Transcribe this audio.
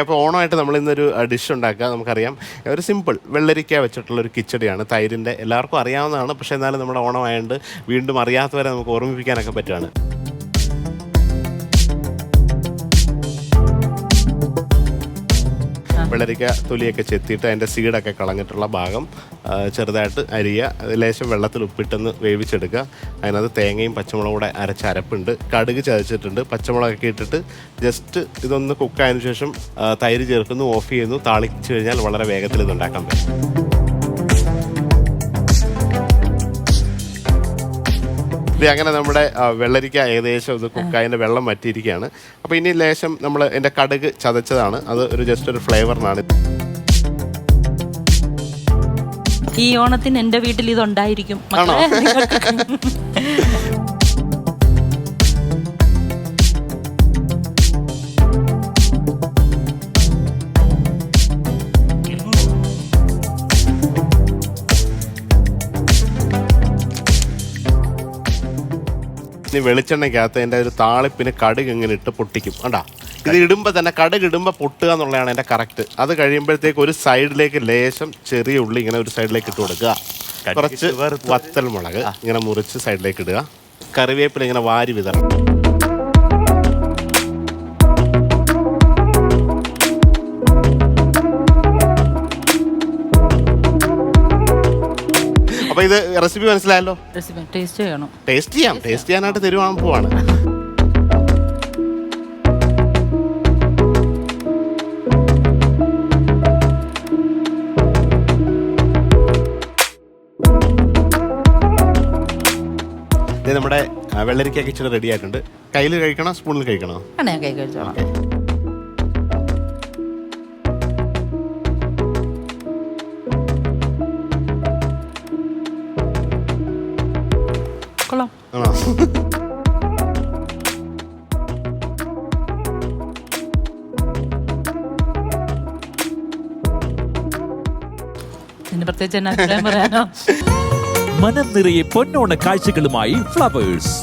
അപ്പോൾ ഓണമായിട്ട് നമ്മൾ ഇന്നൊരു ഡിഷ് ഉണ്ടാക്കുക. നമുക്കറിയാം, ഒരു സിമ്പിൾ വെള്ളരിക്ക വെച്ചിട്ടുള്ളൊരു കിച്ചടിയാണ്. തൈരിൻ്റെ എല്ലാവർക്കും അറിയാവുന്നതാണ്. പക്ഷേ എന്നാലും നമ്മുടെ ഓണമായതുകൊണ്ട് വീണ്ടും അറിയാത്തവരെ നമുക്ക് ഓർമ്മിപ്പിക്കാനൊക്കെ പറ്റുകയാണ്. വെള്ളരിക്ക തൊലിയൊക്കെ ചെത്തിയിട്ട് അതിൻ്റെ സീഡൊക്കെ കളഞ്ഞിട്ടുള്ള ഭാഗം ചെറുതായിട്ട് അരിയുക. ലേശം വെള്ളത്തിൽ ഉപ്പിട്ടൊന്ന് വേവിച്ചെടുക്കുക. അതിനകത്ത് തേങ്ങയും പച്ചമുളകും കൂടെ അരച്ച അരപ്പുണ്ട്, കടുക് ചതച്ചിട്ടുണ്ട്, പച്ചമുളകൊക്കെ ഇട്ടിട്ട് ജസ്റ്റ് ഇതൊന്ന് കുക്കായതിനു ശേഷം തൈര് ചേർക്കുന്നു, ഓഫ് ചെയ്യുന്നു. താളിച്ച് കഴിഞ്ഞാൽ വളരെ വേഗത്തിൽ ഇത് ഉണ്ടാക്കാൻ പറ്റും. ഇത് അങ്ങനെ നമ്മുടെ വെള്ളരിക്ക ഏകദേശം ഇത് കുക്കായതിൻ്റെ വെള്ളം വറ്റിയിരിക്കുകയാണ്. അപ്പോൾ ഇനി ലേശം നമ്മൾ എൻ്റെ കടുക് ചതച്ചതാണ്, അത് ഒരു ജസ്റ്റ് ഒരു ഫ്ലേവറിനാണ്. ഈ ഓണത്തിന് എൻ്റെ വീട്ടിൽ ഇതുണ്ടായിരിക്കും. ആണോ? ഇനി വെളിച്ചെണ്ണയ്ക്കകത്ത് എൻ്റെ ഒരു താളിപ്പിന് കടുക് ഇങ്ങനെ ഇട്ട് പൊട്ടിക്കും. കണ്ടാ, ഇത് ഇടുമ്പോൾ തന്നെ കടുക് ഇടുമ്പോൾ പൊട്ടുക എന്നുള്ളതാണ് എൻ്റെ കറക്റ്റ്. അത് കഴിയുമ്പോഴത്തേക്ക് ഒരു സൈഡിലേക്ക് ലേശം ചെറിയ ഉള്ളി ഇങ്ങനെ ഒരു സൈഡിലേക്ക് ഇട്ട് കൊടുക്കുക. കുറച്ച് വത്തൽ മുളക് ഇങ്ങനെ മുറിച്ച് സൈഡിലേക്ക് ഇടുക. കറിവേപ്പില ഇങ്ങനെ വാരി വിതറണം. അപ്പോൾ ഇത് റെസിപ്പി മനസ്സിലായല്ലോ. ടേസ്റ്റ് ചെയ്യണം. ടേസ്റ്റ് ചെയ്യാനായിട്ട് തരുവാൻ പോവാണ്. ഇത് നമ്മുടെ വെള്ളരിക്ക കിച്ചടി റെഡി ആയിട്ടുണ്ട്. കയ്യിൽ കഴിക്കണോ സ്പൂണിൽ കഴിക്കണോ? കൈ കഴിച്ചോളാം. കൊള്ളാം. ആണോ? ഇതിന് പ്രത്യേകിച്ച് എന്നാ പറയാനോ. മനം നിറയെ പൊന്നോണ കാഴ്ചകളുമായി ഫ്ലവേഴ്സ്.